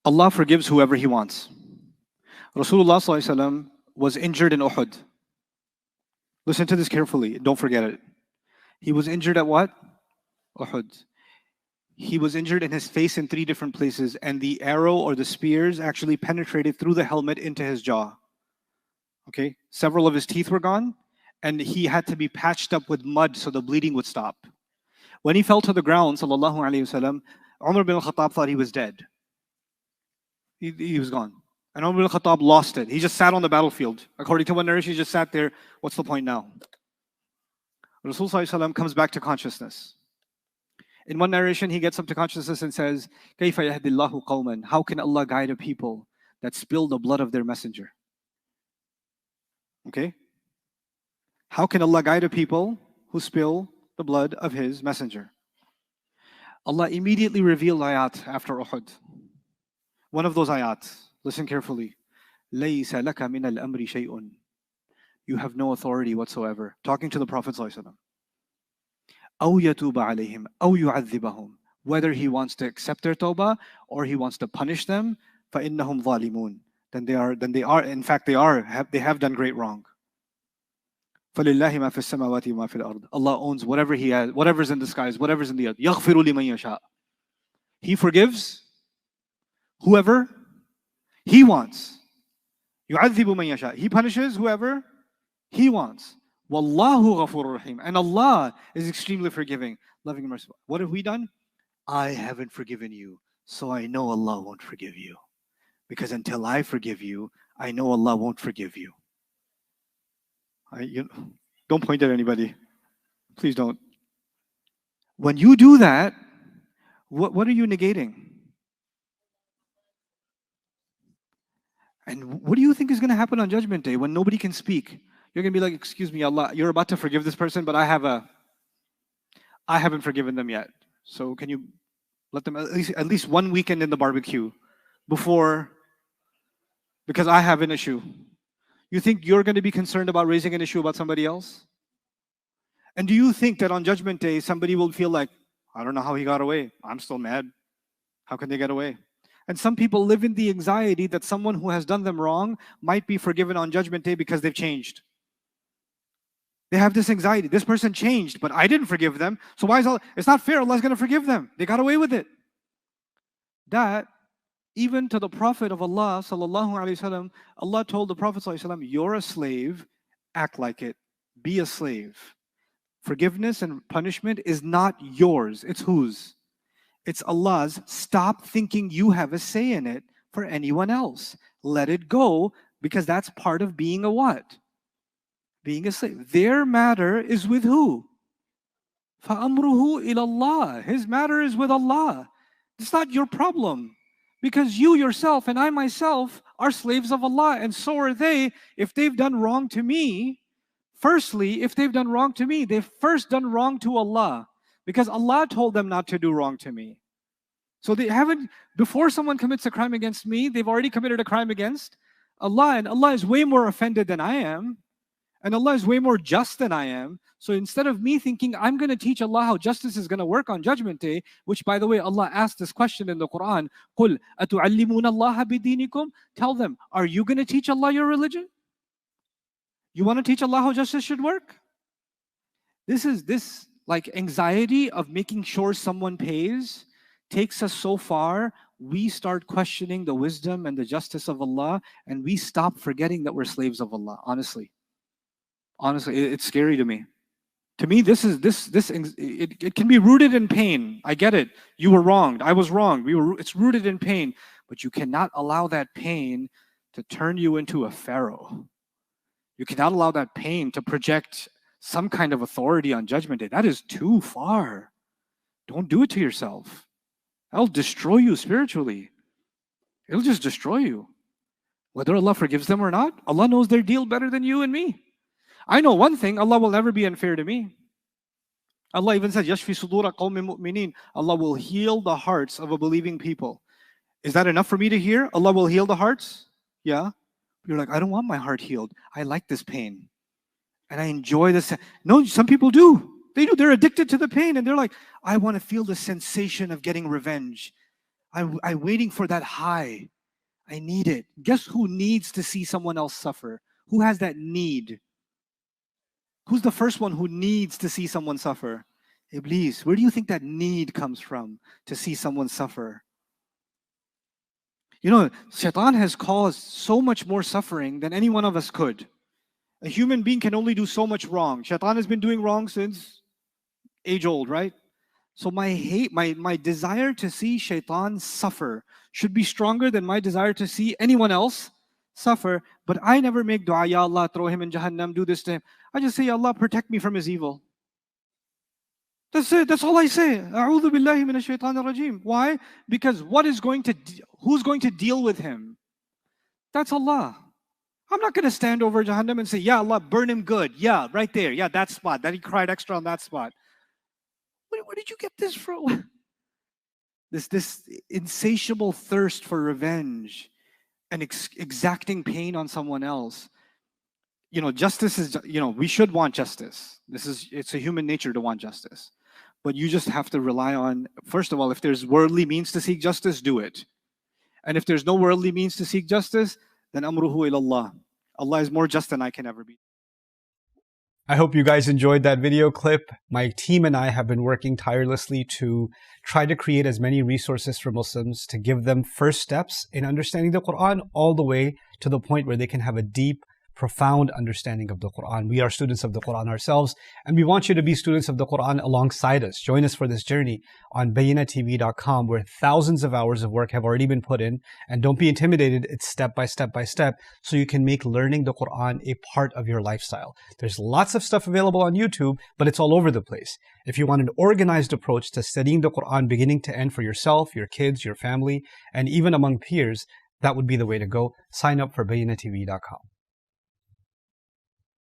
Allah forgives whoever He wants. Rasulullah ﷺ was injured in Uhud. Listen to this carefully, don't forget it. He was injured at what? Uhud. He was injured in his face in 3 different places, and the arrow or the spears actually penetrated through the helmet into his jaw. Okay? Several of his teeth were gone, and he had to be patched up with mud so the bleeding would stop. When he fell to the ground, sallallahu alaihi wasallam, Umar bin al-Khattab thought he was dead. He was gone. And Umar bin al-Khattab lost it. He just sat on the battlefield. According to one narration, he just sat there. What's the point now? Rasul sallallahu alaihi wasallam comes back to consciousness. In one narration, he gets up to consciousness and says, كَيْفَ يَهْدِ اللَّهُ قَوْمًا. How can Allah guide a people that spill the blood of their messenger? Okay? How can Allah guide a people who spill the blood of His messenger? Allah immediately revealed ayat after Uhud. One of those ayat, listen carefully. لَيْسَ لَكَ مِنَ الْأَمْرِ شَيْءٌ. You have no authority whatsoever. Talking to the Prophet ﷺ. أَوْ يَتُوبَ عَلَيْهِمْ أَوْ يُعَذِّبَهُم. Whether He wants to accept their tawbah or He wants to punish them, فَإِنَّهُمْ ظَالِمُونَ. Then they are, in fact they have done great wrong. فَلِلَّهِ مَا فِي السَّمَاوَاتِ وَمَا فِي الْأَرْضِ. Allah owns whatever He has, whatever's in the skies, whatever's in the earth. يَغْفِرُ لِمَن يَشَاءُ. He forgives whoever He wants. يُعَذِّبُ مَن يَشَاءُ. He punishes whoever He wants. Wallahu ghafurur rahim. And Allah is extremely forgiving, loving and merciful. What have we done? I haven't forgiven you, so I know Allah won't forgive you. Because until I forgive you, I know Allah won't forgive you. Don't point at anybody. Please don't. When you do that, what are you negating? And what do you think is going to happen on Judgment Day when nobody can speak? You're going to be like, excuse me, Allah, you're about to forgive this person, but I haven't forgiven them yet. So can you let them at least 1 weekend in the barbecue before, because I have an issue. You think you're going to be concerned about raising an issue about somebody else? And do you think that on Judgment Day, somebody will feel like, I don't know how he got away. I'm still mad. How can they get away? And some people live in the anxiety that someone who has done them wrong might be forgiven on Judgment Day because they've changed. They have this anxiety. This person changed, but I didn't forgive them. So why is Allah? It's not fair. Allah's going to forgive them. They got away with it. That, even to the Prophet of Allah, sallallahu alaihi wasallam, Allah told the Prophet sallallahu alaihi wasallam, you're a slave, act like it. Be a slave. Forgiveness and punishment is not yours. It's whose? It's Allah's. Stop thinking you have a say in it for anyone else. Let it go, because that's part of being a what? Being a slave. Their matter is with who? فَأَمْرُهُ إِلَى اللَّهِ. His matter is with Allah. It's not your problem. Because you yourself and I myself are slaves of Allah, and so are they. If they've done wrong to me, firstly, if they've done wrong to me, they've first done wrong to Allah. Because Allah told them not to do wrong to me. So they haven't, before someone commits a crime against me, they've already committed a crime against Allah. And Allah is way more offended than I am. And Allah is way more just than I am. So instead of me thinking, I'm going to teach Allah how justice is going to work on Judgment Day, which, by the way, Allah asked this question in the Quran, قُلْ أَتُعَلِّمُونَ اللَّهَ بِدِينِكُمْ. Tell them, are you going to teach Allah your religion? You want to teach Allah how justice should work? This like anxiety of making sure someone pays takes us so far, we start questioning the wisdom and the justice of Allah, and we stop forgetting that we're slaves of Allah, honestly. Honestly, it's scary to me. To me, it can be rooted in pain. I get it. You were wronged. I was wronged. It's rooted in pain. But you cannot allow that pain to turn you into a pharaoh. You cannot allow that pain to project some kind of authority on Judgment Day. That is too far. Don't do it to yourself. That'll destroy you spiritually. It'll just destroy you. Whether Allah forgives them or not, Allah knows their deal better than you and me. I know one thing, Allah will never be unfair to me. Allah even said, يَشْفِي صُدُورَ قَوْمٍ مُؤْمِنِينَ. Allah will heal the hearts of a believing people. Is that enough for me to hear? Allah will heal the hearts? Yeah. You're like, I don't want my heart healed. I like this pain. And I enjoy this. No, some people do. They do. They're addicted to the pain. And they're like, I want to feel the sensation of getting revenge. I'm waiting for that high. I need it. Guess who needs to see someone else suffer? Who has that need? Who's the first one who needs to see someone suffer? Iblis. Where do you think that need comes from to see someone suffer? You know, Shaitan has caused so much more suffering than any one of us could. A human being can only do so much wrong. Shaitan has been doing wrong since age old, right? So my desire to see Shaitan suffer should be stronger than my desire to see anyone else suffer. But I never make dua, Ya Allah, throw him in Jahannam, do this to him. I just say, Ya Allah, protect me from his evil. That's it. That's all I say. A'udhu billahi minash shaitanir rajim. Why? Because who's going to deal with him? That's Allah. I'm not going to stand over Jahannam and say, Ya Allah, burn him good. Yeah, right there. Yeah, that spot. That he cried extra on that spot. Where did you get this from? This insatiable thirst for revenge and exacting pain on someone else. You know, justice is, we should want justice. It's a human nature to want justice. But you just have to rely on, first of all, if there's worldly means to seek justice, do it. And if there's no worldly means to seek justice, then amruhu ilallah. Allah is more just than I can ever be. I hope you guys enjoyed that video clip. My team and I have been working tirelessly to try to create as many resources for Muslims to give them first steps in understanding the Quran all the way to the point where they can have a deep, profound understanding of the Quran. We are students of the Quran ourselves, and we want you to be students of the Quran alongside us. Join us for this journey on BayyinaTV.com, where thousands of hours of work have already been put in. And don't be intimidated, it's step by step by step, so you can make learning the Quran a part of your lifestyle. There's lots of stuff available on YouTube, but it's all over the place. If you want an organized approach to studying the Quran beginning to end for yourself, your kids, your family, and even among peers, that would be the way to go. Sign up for BayyinaTV.com.